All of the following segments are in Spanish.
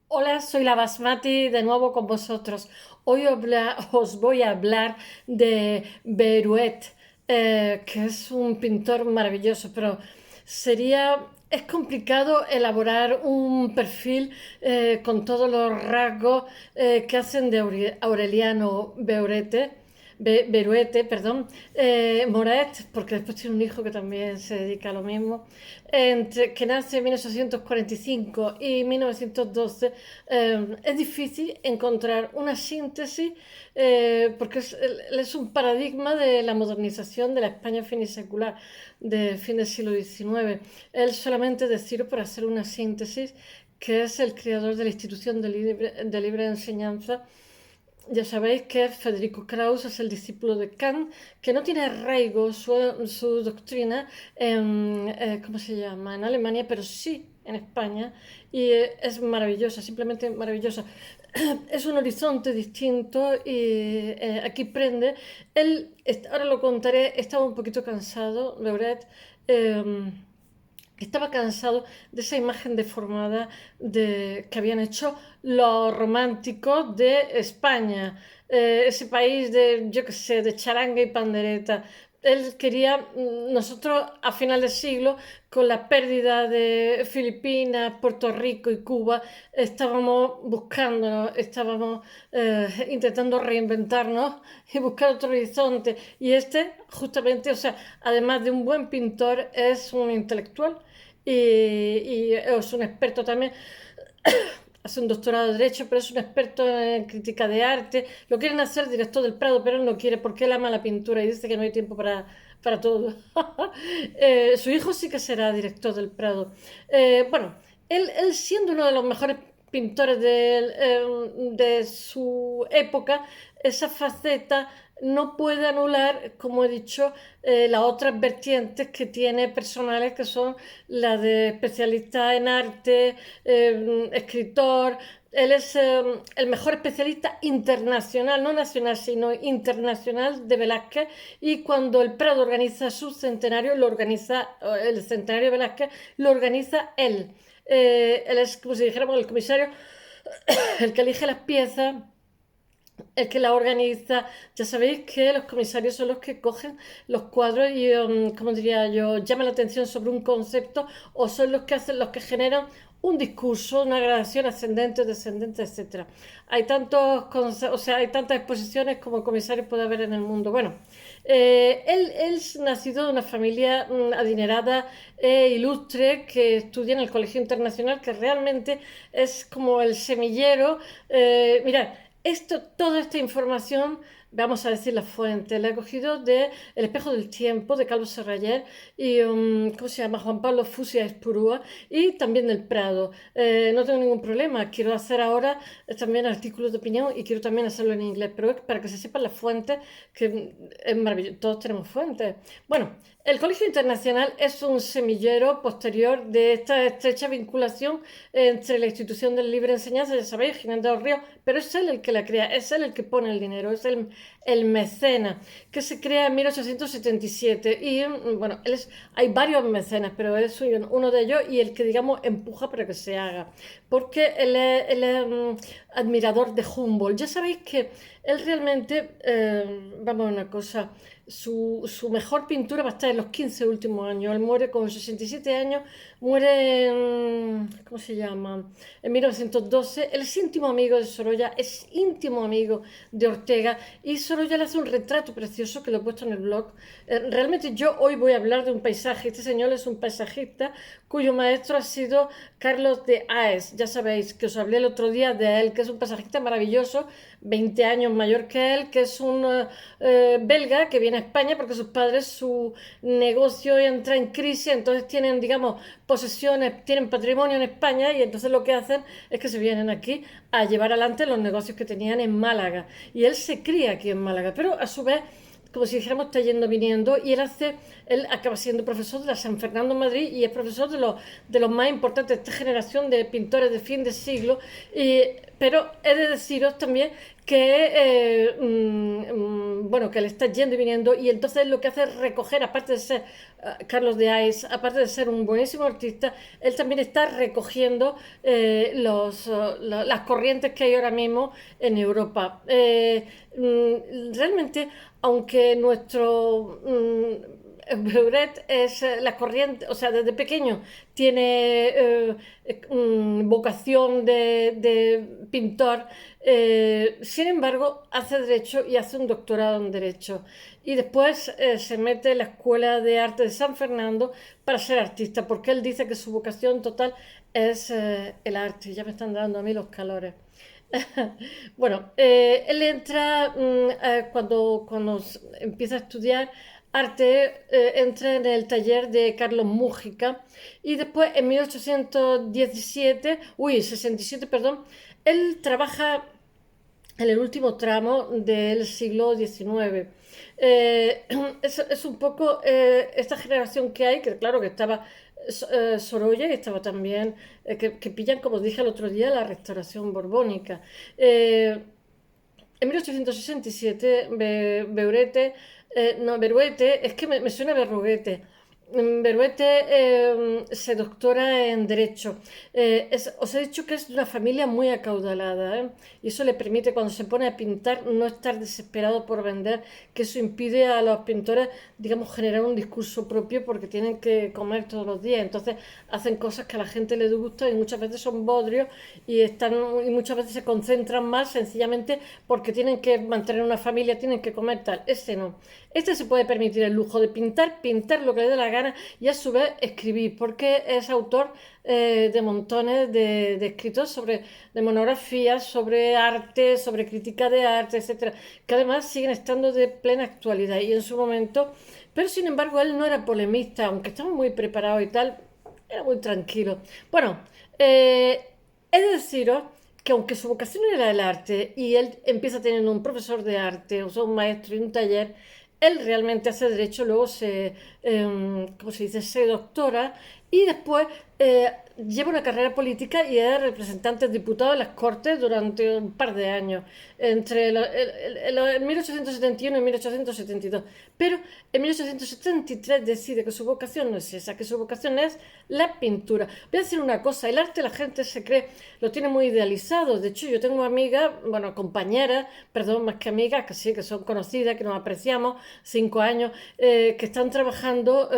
Hola, soy la Basmati de nuevo con vosotros. Hoy os voy a hablar de Beruet, que es un pintor maravilloso, pero es complicado elaborar un perfil con todos los rasgos que hacen de Aureliano Beruete, perdón, Moret, porque después tiene un hijo que también se dedica a lo mismo, que nace en 1845 y 1912. Es difícil encontrar una síntesis porque él es un paradigma de la modernización de la España finisecular de fin del siglo XIX. Él solamente decir, por hacer una síntesis, que es el creador de la institución de libre enseñanza. Ya sabéis que Federico Krauss es el discípulo de Kant, que no tiene arraigo su doctrina ¿cómo se llama? En Alemania, pero sí en España, y es maravillosa, simplemente maravillosa. Es un horizonte distinto y aquí prende. Ahora lo contaré, estaba un poquito cansado, Lauret. Eh, Estaba cansado de esa imagen deformada que habían hecho los románticos de España, ese país de, yo qué sé, de charanga y pandereta. Él quería, nosotros a final de siglo, con la pérdida de Filipinas, Puerto Rico y Cuba, estábamos buscándonos, estábamos intentando reinventarnos y buscar otro horizonte. Y este, justamente, o sea, además de un buen pintor, es un intelectual y es un experto también. Hace un doctorado de Derecho, pero es un experto en crítica de arte. Lo quieren hacer director del Prado, pero él no quiere porque él ama la pintura y dice que no hay tiempo para todo. Su hijo sí que será director del Prado. Bueno, él siendo uno de los mejores pintores de su época, esa faceta no puede anular, como he dicho, las otras vertientes que tiene personales, que son las de especialista en arte, escritor. Él es el mejor especialista internacional, no nacional, sino internacional de Velázquez. Y cuando el Prado organiza su centenario, el centenario de Velázquez, lo organiza él. Él es, como si dijéramos, el comisario, el que elige las piezas, el que la organiza. Ya sabéis que los comisarios son los que cogen los cuadros y, como diría yo, llaman la atención sobre un concepto, o son los que generan un discurso, una gradación ascendente, descendente, etcétera. O sea, hay tantas exposiciones como comisarios puede haber en el mundo. Bueno, él es nacido de una familia adinerada e ilustre que estudia en el Colegio Internacional, que realmente es como el semillero. Mirad, toda esta información, vamos a decir la fuente, la he cogido de El espejo del tiempo de Carlos Serrayer y, ¿cómo se llama? Juan Pablo Fusia Espurúa, y también del Prado. No tengo ningún problema, quiero hacer ahora también artículos de opinión y quiero también hacerlo en inglés, pero es para que se sepan las fuentes, que es maravilloso, todos tenemos fuentes. Bueno, el Colegio Internacional es un semillero posterior de esta estrecha vinculación entre la institución de libre enseñanza, ya sabéis, Ginés de los Ríos, pero es él el que la crea, es él el que pone el dinero, es el mecena, que se crea en 1877. Y bueno, hay varios mecenas, pero él es uno de ellos y el que, digamos, empuja para que se haga. Porque él es admirador de Humboldt. Ya sabéis que él realmente, vamos a una cosa, su mejor pintura va a estar en los 15 últimos años. Él muere con 67 años, muere en, ¿cómo se llama? En 1912. Él es íntimo amigo de Sorolla, es íntimo amigo de Ortega, y Sorolla le hace un retrato precioso que lo he puesto en el blog. Realmente yo hoy voy a hablar de un paisaje. Este señor es un paisajista cuyo maestro ha sido Carlos de Aes. Ya sabéis que os hablé el otro día de él, que es un paisajista maravilloso, 20 años mayor que él, que es un belga que viene a España porque sus padres, su negocio entra en crisis, entonces tienen, digamos, posesiones, tienen patrimonio en España, y entonces lo que hacen es que se vienen aquí a llevar adelante los negocios que tenían en Málaga. Y él se cría aquí en Málaga, pero a su vez, como si dijéramos, está yendo viniendo, y él acaba siendo profesor de la San Fernando en Madrid y es profesor de los más importantes de esta generación de pintores de fin de siglo. Pero he de deciros también bueno, que le está yendo y viniendo, y entonces lo que hace es recoger, aparte de ser Carlos de Ais, aparte de ser un buenísimo artista, él también está recogiendo las corrientes que hay ahora mismo en Europa. Realmente, aunque nuestro Beuret es la corriente, o sea, desde pequeño tiene vocación de pintor, sin embargo, hace derecho y hace un doctorado en derecho. Y después se mete en la Escuela de Arte de San Fernando para ser artista, porque él dice que su vocación total es el arte. Ya me están dando a mí los calores. Bueno, él entra cuando empieza a estudiar arte, entra en el taller de Carlos Múgica y después en 67, perdón, él trabaja en el último tramo del siglo XIX. Es un poco esta generación que hay, que claro que estaba Sorolla y estaba también, que pillan, como dije el otro día, la restauración borbónica. En 1867, Beruete, es que me suena Berruguete. Beruete se doctora en Derecho. Os he dicho que es de una familia muy acaudalada, ¿eh? Y eso le permite, cuando se pone a pintar, no estar desesperado por vender, que eso impide a los pintores, digamos, generar un discurso propio porque tienen que comer todos los días. Entonces hacen cosas que a la gente le gusta y muchas veces son bodrios y muchas veces se concentran más sencillamente porque tienen que mantener una familia, tienen que comer tal. Este no. Este se puede permitir el lujo de pintar lo que le dé la gana y a su vez escribir, porque es autor de montones de escritos de monografías sobre arte, sobre crítica de arte, etcétera, que además siguen estando de plena actualidad y en su momento, pero sin embargo él no era polemista, aunque estaba muy preparado y tal, era muy tranquilo. Bueno, he de deciros que aunque su vocación era el arte y él empieza teniendo un profesor de arte, o sea, un maestro y un taller, él realmente hace derecho, luego ¿cómo se dice? Se doctora y después lleva una carrera política y es representante diputado de las Cortes durante un par de años, entre 1871 y 1872. Pero en 1873 decide que su vocación no es esa, que su vocación es la pintura. Voy a decir una cosa, el arte la gente se cree, lo tiene muy idealizado. De hecho, yo tengo amigas, bueno, compañeras, perdón, más que amigas, que sí, que son conocidas, que nos apreciamos, 5 años, que están trabajando,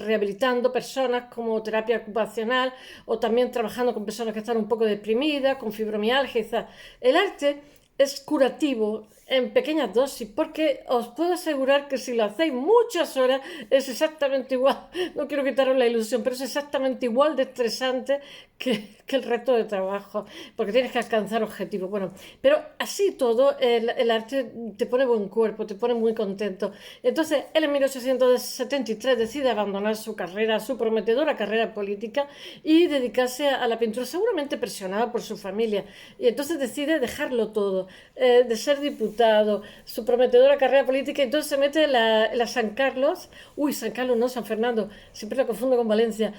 rehabilitando personas como terapia ocupacional o también trabajando con personas que están un poco deprimidas, con fibromialgia. El arte es curativo en pequeñas dosis, porque os puedo asegurar que si lo hacéis muchas horas es exactamente igual, no quiero quitaros la ilusión, pero es exactamente igual de estresante que el resto de trabajo, porque tienes que alcanzar objetivos. Bueno, pero así todo, el arte te pone buen cuerpo, te pone muy contento. Entonces, él en 1873 decide abandonar su carrera, su prometedora carrera política, y dedicarse a la pintura, seguramente presionado por su familia. Y entonces decide dejarlo todo, de ser diputado, su prometedora carrera política, entonces se mete en la San Carlos, San Carlos no, San Fernando, siempre lo confundo con Valencia,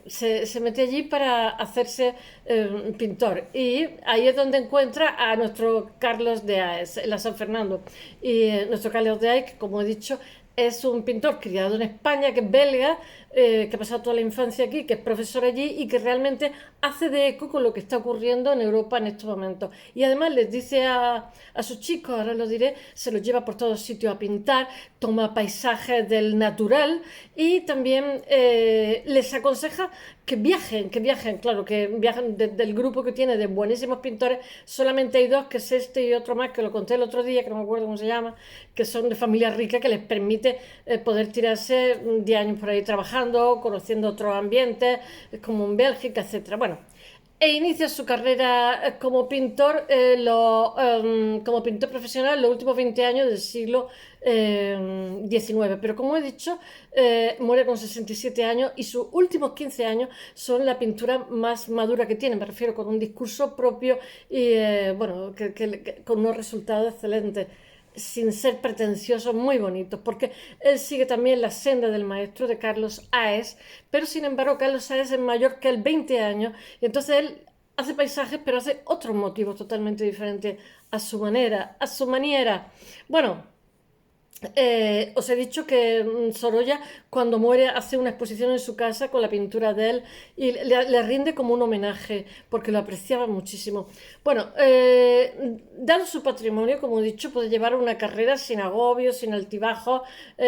se mete allí para hacerse pintor. Y ahí es donde encuentra a nuestro Carlos de Aes, en la San Fernando. Y nuestro Carlos de Aes, que como he dicho, es un pintor criado en España, que es belga, que ha pasado toda la infancia aquí, que es profesor allí y que realmente hace de eco con lo que está ocurriendo en Europa en estos momentos. Y además les dice a sus chicos, ahora lo diré, se los lleva por todos sitios a pintar, toma paisajes del natural y también les aconseja que viajen, claro, que viajan del grupo que tiene de buenísimos pintores, solamente hay dos, que es este y otro más, que lo conté el otro día, que no me acuerdo cómo se llama, que son de familia rica, que les permite poder tirarse 10 años por ahí trabajando, conociendo otros ambientes, como en Bélgica, etcétera. Bueno, inicia su carrera como pintor, como pintor profesional en los últimos 20 años del siglo XIX. Pero como he dicho, muere con 67 años y sus últimos 15 años son la pintura más madura que tiene. Me refiero con un discurso propio y bueno, con unos resultados excelentes, sin ser pretenciosos, muy bonitos, porque él sigue también la senda del maestro de Carlos Aes, pero sin embargo Carlos Aes es mayor que él 20 años, y entonces él hace paisajes, pero hace otros motivos totalmente diferentes a su manera, a su maniera. Bueno, os he dicho que Sorolla, cuando muere, hace una exposición en su casa con la pintura de él y le rinde como un homenaje, porque lo apreciaba muchísimo. Bueno, dado su patrimonio, como he dicho, puede llevar una carrera sin agobios, sin altibajos,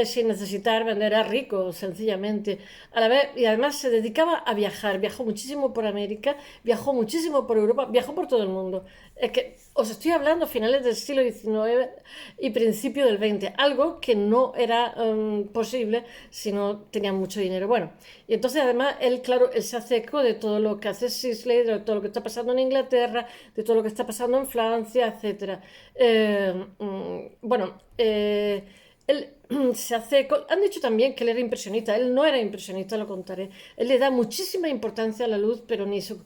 sin necesitar vender a rico, sencillamente. A la vez, y además se dedicaba a viajar, viajó muchísimo por América, viajó muchísimo por Europa, viajó por todo el mundo. Es que os estoy hablando finales del siglo XIX y principio del XX, algo que no era posible si no tenían mucho dinero. Bueno, y entonces además él, claro, él se hace eco de todo lo que hace Sisley, de todo lo que está pasando en Inglaterra, de todo lo que está pasando en Francia, etcétera. Bueno, él se hace. Han dicho también que él era impresionista. Él no era impresionista, lo contaré. Él le da muchísima importancia a la luz, pero ni sus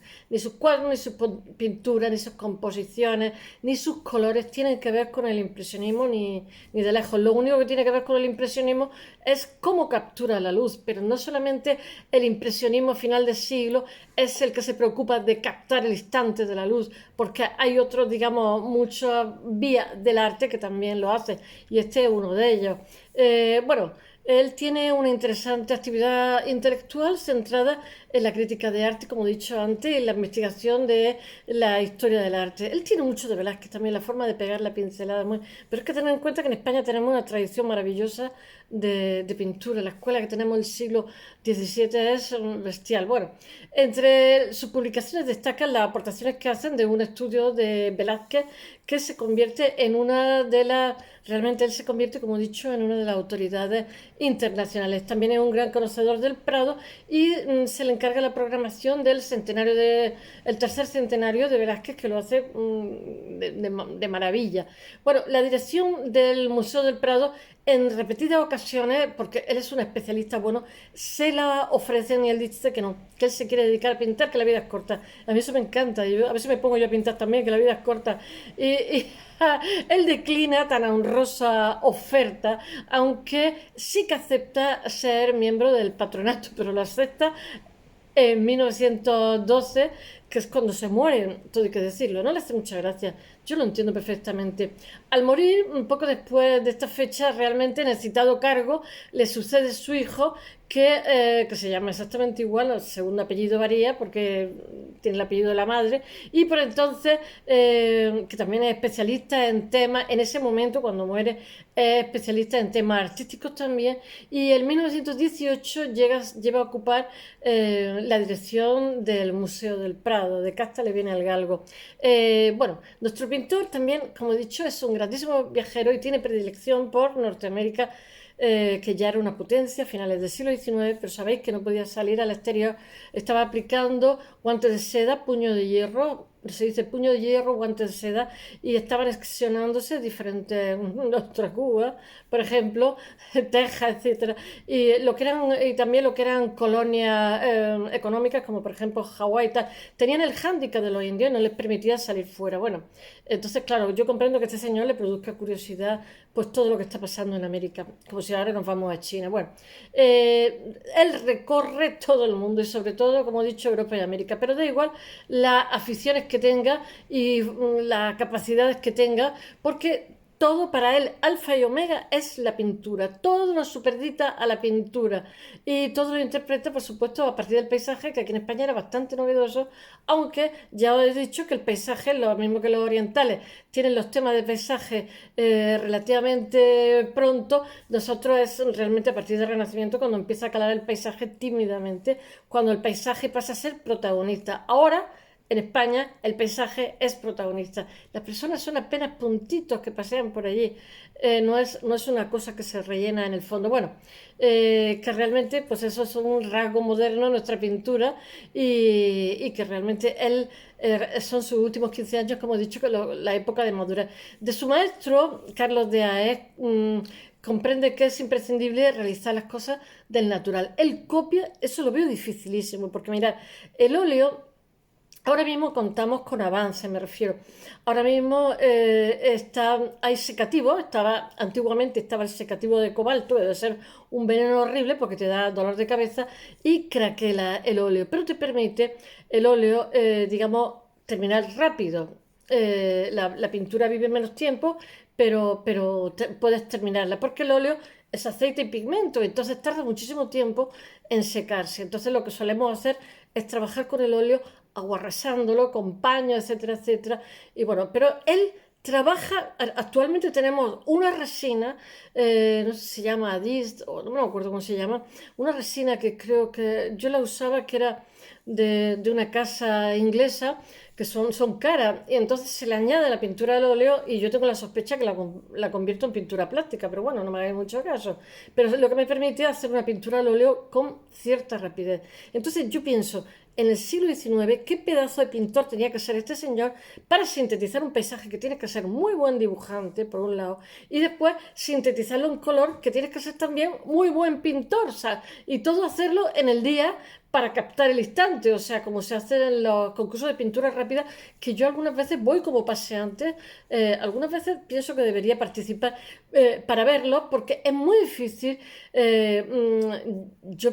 cuadros, ni sus pinturas, ni sus composiciones, ni sus colores tienen que ver con el impresionismo ni de lejos. Lo único que tiene que ver con el impresionismo es cómo captura la luz, pero no solamente el impresionismo final del siglo es el que se preocupa de captar el instante de la luz, porque hay otros, digamos, muchas vías del arte que también lo hacen, y este es uno de ellos. Bueno, él tiene una interesante actividad intelectual centrada en la crítica de arte, como he dicho antes, y en la investigación de la historia del arte. Él tiene mucho de Velázquez también, la forma de pegar la pincelada. Pero es que tener en cuenta que en España tenemos una tradición maravillosa de pintura. La escuela que tenemos del siglo XVII es bestial. Bueno, entre sus publicaciones destacan las aportaciones que hacen de un estudio de Velázquez que se convierte en una de las. Realmente él se convierte, como he dicho, en una de las autoridades internacionales. También es un gran conocedor del Prado y se le encarga la programación del centenario el tercer centenario de Velázquez, que lo hace de maravilla. Bueno, la dirección del Museo del Prado en repetidas ocasiones, porque él es un especialista, bueno, se la ofrecen y él dice que no, que él se quiere dedicar a pintar, que la vida es corta. A mí eso me encanta, a veces me pongo yo a pintar también, que la vida es corta. Y él declina tan honrosa oferta, aunque sí que acepta ser miembro del patronato, pero lo acepta en 1912, que es cuando se muere, todo hay que decirlo, no le hace mucha gracia. Yo lo entiendo perfectamente. Al morir, un poco después de esta fecha, realmente en el citado cargo le sucede su hijo, que se llama exactamente igual, el segundo apellido varía porque tiene el apellido de la madre, y por entonces, que también es especialista en temas, en ese momento cuando muere, es especialista en temas artísticos también, y en 1918 lleva a ocupar la dirección del Museo del Prado, de Casta le viene al galgo. Bueno, nuestro pintor también, como he dicho, es un grandísimo viajero y tiene predilección por Norteamérica, que ya era una potencia a finales del siglo XIX, pero sabéis que no podía salir al exterior. Estaba aplicando guantes de seda, puño de hierro, se dice puño de hierro, guantes de seda, y estaban excepcionándose diferentes otras Cuba, por ejemplo, Texas, etcétera, y también lo que eran colonias económicas, como por ejemplo Hawái, tenían el hándicap de los indios, no les permitía salir fuera. Bueno, entonces, claro, yo comprendo que a este señor le produzca curiosidad pues todo lo que está pasando en América, como si ahora nos vamos a China. Bueno, él recorre todo el mundo y sobre todo, como he dicho, Europa y América, pero da igual las aficiones que tenga y las capacidades que tenga, porque todo para él, alfa y omega, es la pintura. Todo lo superdita a la pintura. Y todo lo interpreta, por supuesto, a partir del paisaje, que aquí en España era bastante novedoso, aunque ya os he dicho que el paisaje, lo mismo que los orientales, tienen los temas de paisaje relativamente pronto. Nosotros es realmente a partir del Renacimiento cuando empieza a calar el paisaje tímidamente, cuando el paisaje pasa a ser protagonista. Ahora en España el paisaje es protagonista. Las personas son apenas puntitos que pasean por allí. No es una cosa que se rellena en el fondo. Bueno, que realmente pues eso es un rasgo moderno de nuestra pintura y que realmente él son sus últimos 15 años, como he dicho, que la época de madurez. De su maestro, Carlos de Aez, comprende que es imprescindible realizar las cosas del natural. Él copia, eso lo veo dificilísimo, porque mirad, el óleo. Ahora mismo contamos con avances, me refiero. Ahora mismo hay secativos, antiguamente estaba el secativo de cobalto, debe ser un veneno horrible porque te da dolor de cabeza y craquela el óleo, pero te permite el óleo, digamos, terminar rápido. La pintura vive menos tiempo, pero puedes terminarla, porque el óleo es aceite y pigmento, entonces tarda muchísimo tiempo en secarse. Entonces lo que solemos hacer es trabajar con el óleo aguarresándolo con paño, etcétera, etcétera. Y bueno, pero él trabaja, actualmente tenemos una resina, no sé si se llama Adist, o no me acuerdo cómo se llama, una resina que creo que yo la usaba, que era de una casa inglesa, que son caras, y entonces se le añade la pintura al óleo y yo tengo la sospecha que la convierto en pintura plástica, pero bueno, no me hagáis mucho caso. Pero lo que me permite hacer una pintura al óleo con cierta rapidez. Entonces yo pienso, en el siglo XIX, qué pedazo de pintor tenía que ser este señor para sintetizar un paisaje que tiene que ser muy buen dibujante, por un lado, y después sintetizarlo en color, que tiene que ser también muy buen pintor, o sea, y todo hacerlo en el día para captar el instante, o sea, como se hace en los concursos de pintura rápida, que yo algunas veces voy como paseante, algunas veces pienso que debería participar para verlo, porque es muy difícil. Yo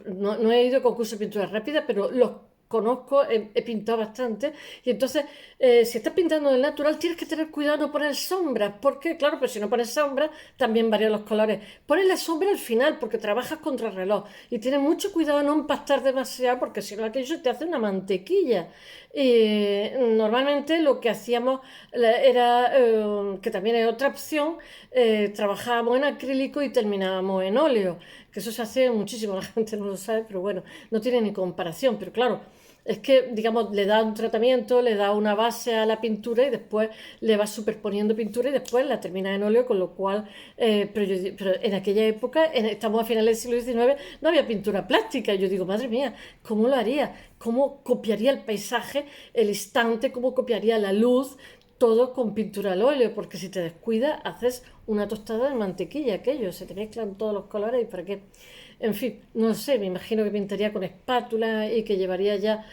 no he ido a concursos de pintura rápida, pero los conozco, he pintado bastante, y entonces, si estás pintando del natural, tienes que tener cuidado de no poner sombras, porque, claro, pues si no pones sombras, también varían los colores. Pones la sombra al final, porque trabajas contra el reloj, y tienes mucho cuidado de no empastar demasiado, porque si no, aquello se te hace una mantequilla. Y normalmente lo que hacíamos era, que también es otra opción, trabajábamos en acrílico y terminábamos en óleo, que eso se hace muchísimo, la gente no lo sabe, pero bueno, no tiene ni comparación, pero claro, es que, digamos, le da un tratamiento, le da una base a la pintura y después le va superponiendo pintura y después la termina en óleo, con lo cual, pero en aquella época, estamos a finales del siglo XIX, no había pintura plástica. Y yo digo, madre mía, ¿cómo lo haría? ¿Cómo copiaría el paisaje, el instante? ¿Cómo copiaría la luz? Todo con pintura al óleo, porque si te descuidas, haces una tostada de mantequilla, aquello, se te mezclan todos los colores y para qué. En fin, no sé, me imagino que pintaría con espátula y que llevaría ya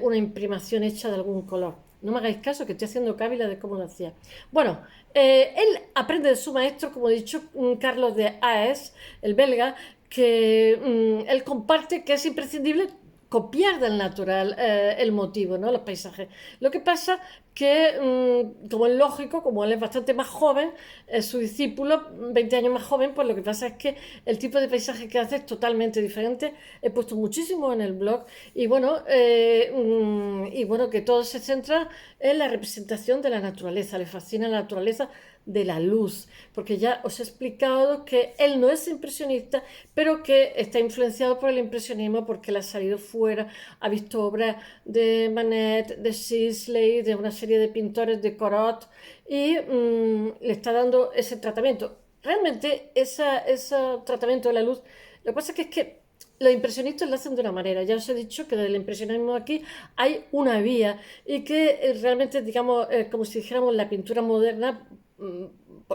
una imprimación hecha de algún color. No me hagáis caso, que estoy haciendo cábila de cómo lo hacía. Bueno, él aprende de su maestro, como he dicho, Carlos de Aes, el belga, que él comparte que es imprescindible copiar del natural el motivo, ¿no? Los paisajes. Lo que pasa que, como es lógico, como él es bastante más joven, su discípulo, 20 años más joven, pues lo que pasa es que el tipo de paisaje que hace es totalmente diferente. He puesto muchísimo en el blog y bueno, que todo se centra en la representación de la naturaleza. Le fascina la naturaleza de la luz, porque ya os he explicado que él no es impresionista, pero que está influenciado por el impresionismo porque le ha salido fuera, ha visto obras de Manet, de Sisley, de una serie de pintores, de Corot, y le está dando ese tratamiento. Realmente ese tratamiento de la luz, lo que pasa es que los impresionistas lo hacen de una manera. Ya os he dicho que del impresionismo aquí hay una vía y que realmente, digamos, como si dijéramos la pintura moderna,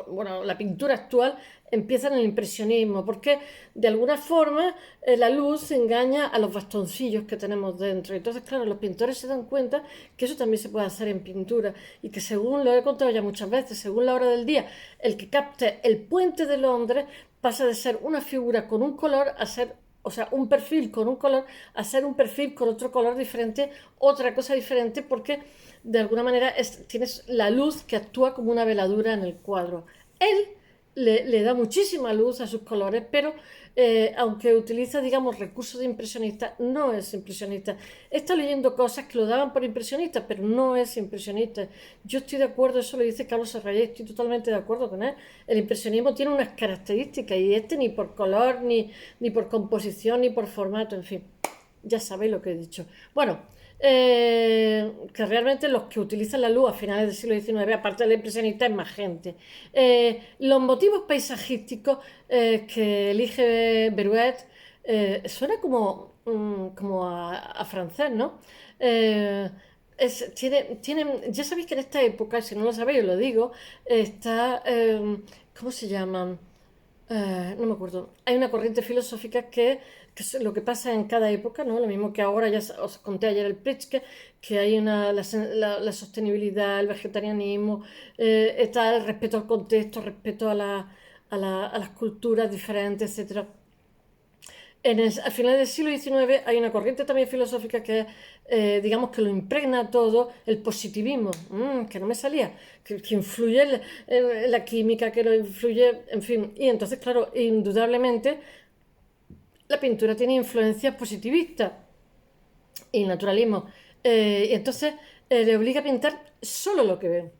bueno, la pintura actual empieza en el impresionismo, porque de alguna forma la luz engaña a los bastoncillos que tenemos dentro. Entonces, claro, los pintores se dan cuenta que eso también se puede hacer en pintura y que, según lo he contado ya muchas veces, según la hora del día, el que capte el puente de Londres pasa de ser una figura con un color a ser, o sea, un perfil con un color a ser un perfil con otro color diferente, otra cosa diferente, porque de alguna manera tienes la luz que actúa como una veladura en el cuadro. Él le da muchísima luz a sus colores, pero aunque utiliza, digamos, recursos de impresionista, no es impresionista. Está leyendo cosas que lo daban por impresionista, pero no es impresionista. Yo estoy de acuerdo, eso lo dice Carlos Serrayés, estoy totalmente de acuerdo con él. El impresionismo tiene unas características y ni por color, ni por composición, ni por formato, en fin. Ya sabéis lo que he dicho. Bueno, que realmente los que utilizan la luz a finales del siglo XIX, aparte del impresionista, es más gente. Los motivos paisajísticos que elige Beruet suena como a francés, ¿no? Ya sabéis que en esta época, si no lo sabéis, os lo digo, está, ¿cómo se llaman? No me acuerdo. Hay una corriente filosófica que es lo que pasa en cada época, ¿no? Lo mismo que ahora, ya os conté ayer el Pritzker, que hay la sostenibilidad, el vegetarianismo, está el respeto al contexto, respeto a las culturas diferentes, etcétera. al final del siglo XIX hay una corriente también filosófica que, digamos, que lo impregna todo, el positivismo, que no me salía, que influye en la química, que lo influye, en fin. Y entonces, claro, indudablemente la pintura tiene influencias positivistas y naturalismo. Y entonces le obliga a pintar solo lo que ve.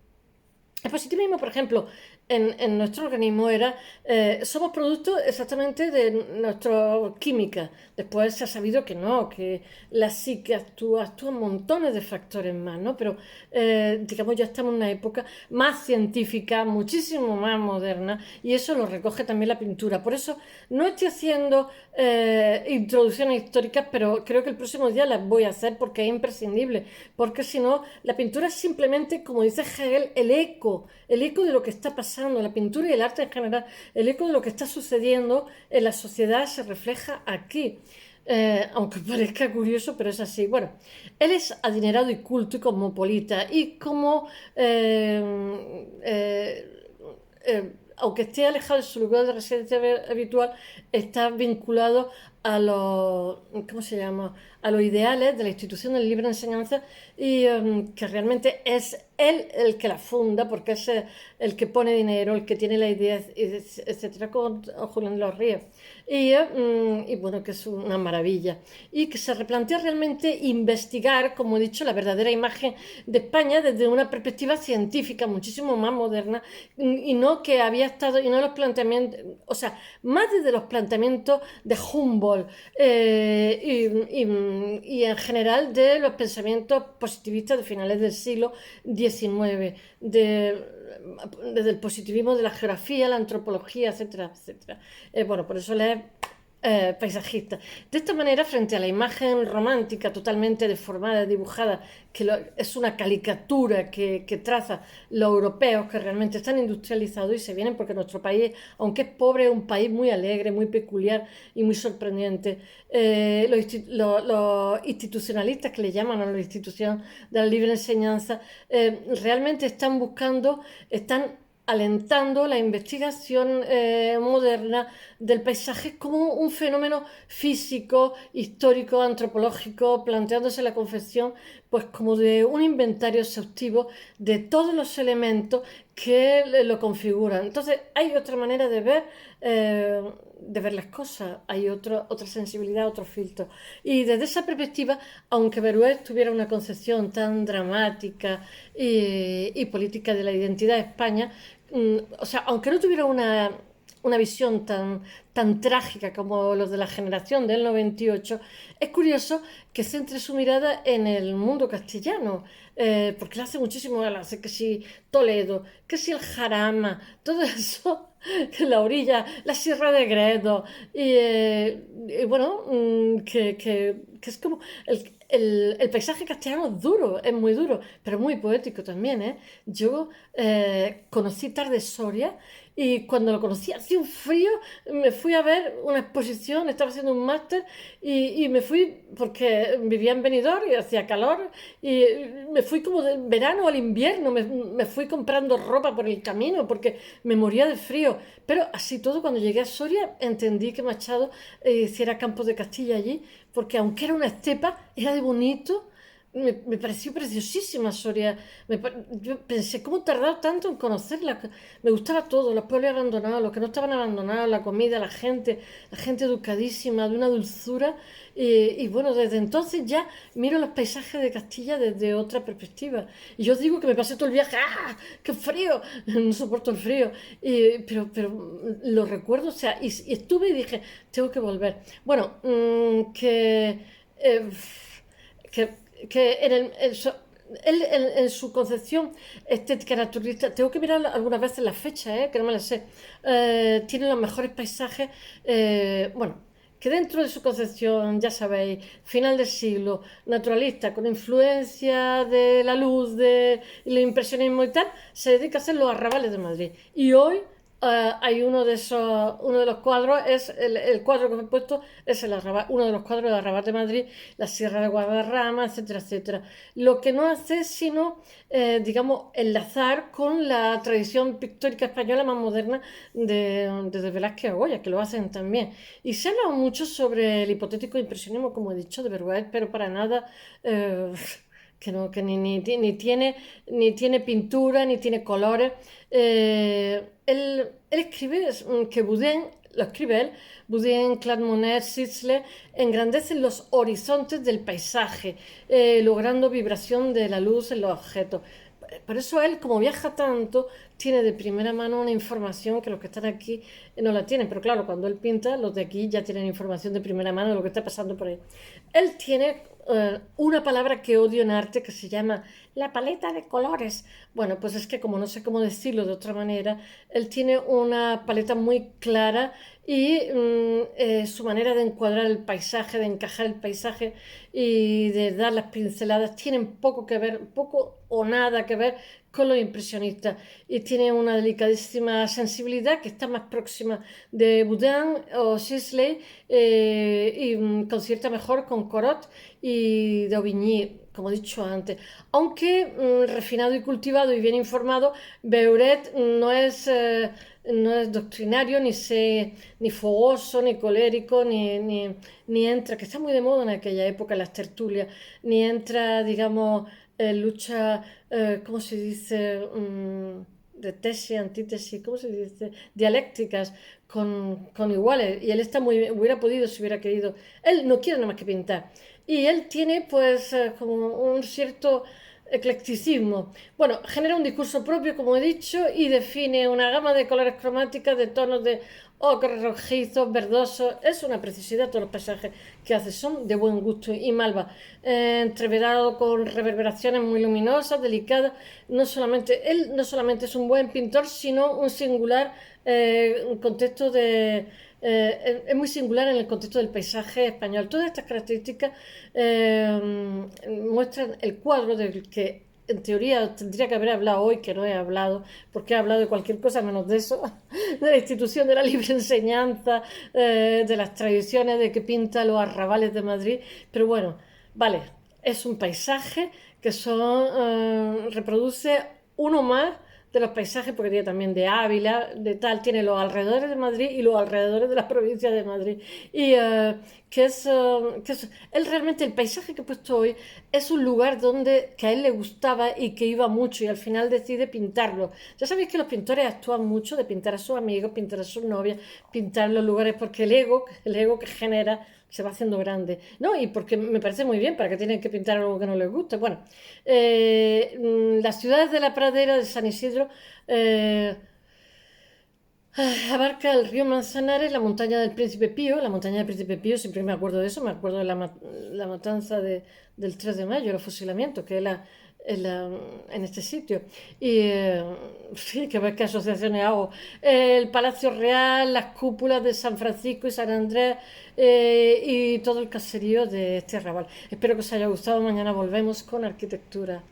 El positivismo, por ejemplo, en nuestro organismo somos producto exactamente de nuestra química. Después se ha sabido que no, que la psique actúan montones de factores más, ¿no? Pero digamos ya estamos en una época más científica, muchísimo más moderna, y eso lo recoge también la pintura. Por eso no estoy haciendo introducciones históricas, pero creo que el próximo día las voy a hacer porque es imprescindible, porque si no, la pintura es simplemente, como dice Hegel, el eco de lo que está pasando, la pintura y el arte en general, el eco de lo que está sucediendo en la sociedad se refleja aquí. Aunque parezca curioso, pero es así. Bueno, él es adinerado y culto y cosmopolita y como aunque esté alejado de su lugar de residencia habitual, está vinculado a los, ¿cómo se llama? A los ideales de la institución de libre enseñanza y que realmente es él el que la funda porque es el que pone dinero, el que tiene la idea, etcétera, con Julián de los Ríos. Y bueno, que es una maravilla. Y que se replantea realmente investigar, como he dicho, la verdadera imagen de España desde una perspectiva científica muchísimo más moderna y no que había estado, y no los planteamientos, o sea, más desde los planteamientos de Humboldt y en general de los pensamientos positivistas de finales del siglo XIX, desde el positivismo de la geografía, la antropología, etcétera, etcétera. Bueno, por eso le paisajista. De esta manera, frente a la imagen romántica totalmente deformada, dibujada, es una caricatura que traza los europeos que realmente están industrializados y se vienen porque nuestro país, aunque es pobre, es un país muy alegre, muy peculiar y muy sorprendente. Los institucionalistas que le llaman a la institución de la libre enseñanza realmente están alentando la investigación moderna del paisaje como un fenómeno físico, histórico, antropológico, planteándose la concepción pues como de un inventario exhaustivo de todos los elementos que lo configuran. Entonces hay otra manera de ver las cosas, hay otra sensibilidad, otro filtro. Y desde esa perspectiva, aunque Beruet tuviera una concepción tan dramática y política de la identidad de España, o sea, aunque no tuviera una visión tan trágica como los de la generación del 98, es curioso que centre su mirada en el mundo castellano, porque le hace muchísimo, le hace que si Toledo, que si el Jarama, todo eso, que la orilla, la Sierra de Gredos, y bueno, que es como el paisaje castellano es duro, es muy duro, pero muy poético también, ¿eh? Yo conocí Tarde Soria y cuando lo conocí hacía un frío, me fui a ver una exposición, estaba haciendo un máster y me fui porque vivía en Benidorm y hacía calor y me fui como del verano al invierno, me fui comprando ropa por el camino porque me moría de frío. Pero así todo, cuando llegué a Soria entendí que Machado hiciera Campos de Castilla allí porque aunque era una estepa, era de bonito. Me pareció preciosísima Soria. Yo pensé, ¿cómo he tardado tanto en conocerla? Me gustaba todo, los pueblos abandonados, los que no estaban abandonados, la comida, la gente educadísima, de una dulzura. Y bueno, desde entonces ya miro los paisajes de Castilla desde otra perspectiva. Y yo digo que me pasé todo el viaje, ¡ah! ¡Qué frío! No soporto el frío. Pero lo recuerdo, o sea, y estuve y dije, tengo que volver. Bueno, eh, que que él en su concepción estética naturalista, tengo que mirar algunas veces las fechas, que no me las sé, tiene los mejores paisajes, bueno, que dentro de su concepción, ya sabéis, final del siglo, naturalista, con influencia de la luz, del impresionismo y tal, se dedica a hacer los arrabales de Madrid. Y hoy hay uno de los cuadros, es el cuadro que me he puesto, es uno de los cuadros del Arrabal de Madrid, la Sierra de Guadarrama, etcétera, etcétera. Lo que no hace es sino, digamos, enlazar con la tradición pictórica española más moderna de Velázquez a Goya, que lo hacen también. Y se ha hablado mucho sobre el hipotético impresionismo, como he dicho, de Verguer, pero para nada... que no, que ni tiene pintura, ni tiene colores. Él escribe que Boudin, lo escribe él, Boudin, Claude Monet, Sisley, engrandecen los horizontes del paisaje, logrando vibración de la luz en los objetos. Por eso él, como viaja tanto, tiene de primera mano una información que los que están aquí no la tienen. Pero claro, cuando él pinta, los de aquí ya tienen información de primera mano de lo que está pasando por ahí. Él tiene una palabra que odio en arte que se llama la paleta de colores. Bueno, pues es que como no sé cómo decirlo de otra manera, él tiene una paleta muy clara y su manera de encuadrar el paisaje, de encajar el paisaje y de dar las pinceladas tienen poco que ver, poco o nada que ver con los impresionistas y tiene una delicadísima sensibilidad que está más próxima de Boudin o Sisley y concierta mejor con Corot y d'Aubigny, como he dicho antes. Aunque refinado y cultivado y bien informado, Beuret no es doctrinario, ni fogoso, ni colérico, ni entra, que está muy de moda en aquella época, en las tertulias, ni entra, digamos, lucha, ¿cómo se dice? De tesis, antítesis, ¿cómo se dice? Dialécticas con iguales. Y él está muy bien, hubiera podido si hubiera querido. Él no quiere nada más que pintar. Y él tiene, pues, como un cierto eclecticismo. Bueno, genera un discurso propio, como he dicho, y define una gama de colores cromáticas, de tonos de ocre, rojizos, verdosos. Es una precisidad todos los paisajes que hace, son de buen gusto y malva, entreverado con reverberaciones muy luminosas, delicadas. Él no solamente es un buen pintor, sino un singular contexto es muy singular en el contexto del paisaje español. Todas estas características muestran el cuadro del que en teoría tendría que haber hablado hoy, que no he hablado, porque he hablado de cualquier cosa menos de eso, de la institución de la libre enseñanza, de las tradiciones de que pinta los arrabales de Madrid, pero bueno, vale, es un paisaje que reproduce uno más de los paisajes, porque tiene también de Ávila, de tal, tiene los alrededores de Madrid y los alrededores de la provincia de Madrid. Y él realmente, el paisaje que he puesto hoy, es un lugar que a él le gustaba y que iba mucho y al final decide pintarlo. Ya sabéis que los pintores actúan mucho de pintar a sus amigos, pintar a sus novias, pintar los lugares, porque el ego que genera se va haciendo grande. No, y porque me parece muy bien, para que tienen que pintar algo que no les guste. Bueno, las ciudades de la pradera de San Isidro abarca el río Manzanares, la montaña del Príncipe Pío. La montaña del Príncipe Pío, siempre me acuerdo de eso, me acuerdo de la matanza del 3 de mayo, el fusilamiento, que es en este sitio. Y sí, que ver qué asociaciones hago. El Palacio Real, las cúpulas de San Francisco y San Andrés y todo el caserío de este arrabal. Espero que os haya gustado. Mañana volvemos con arquitectura.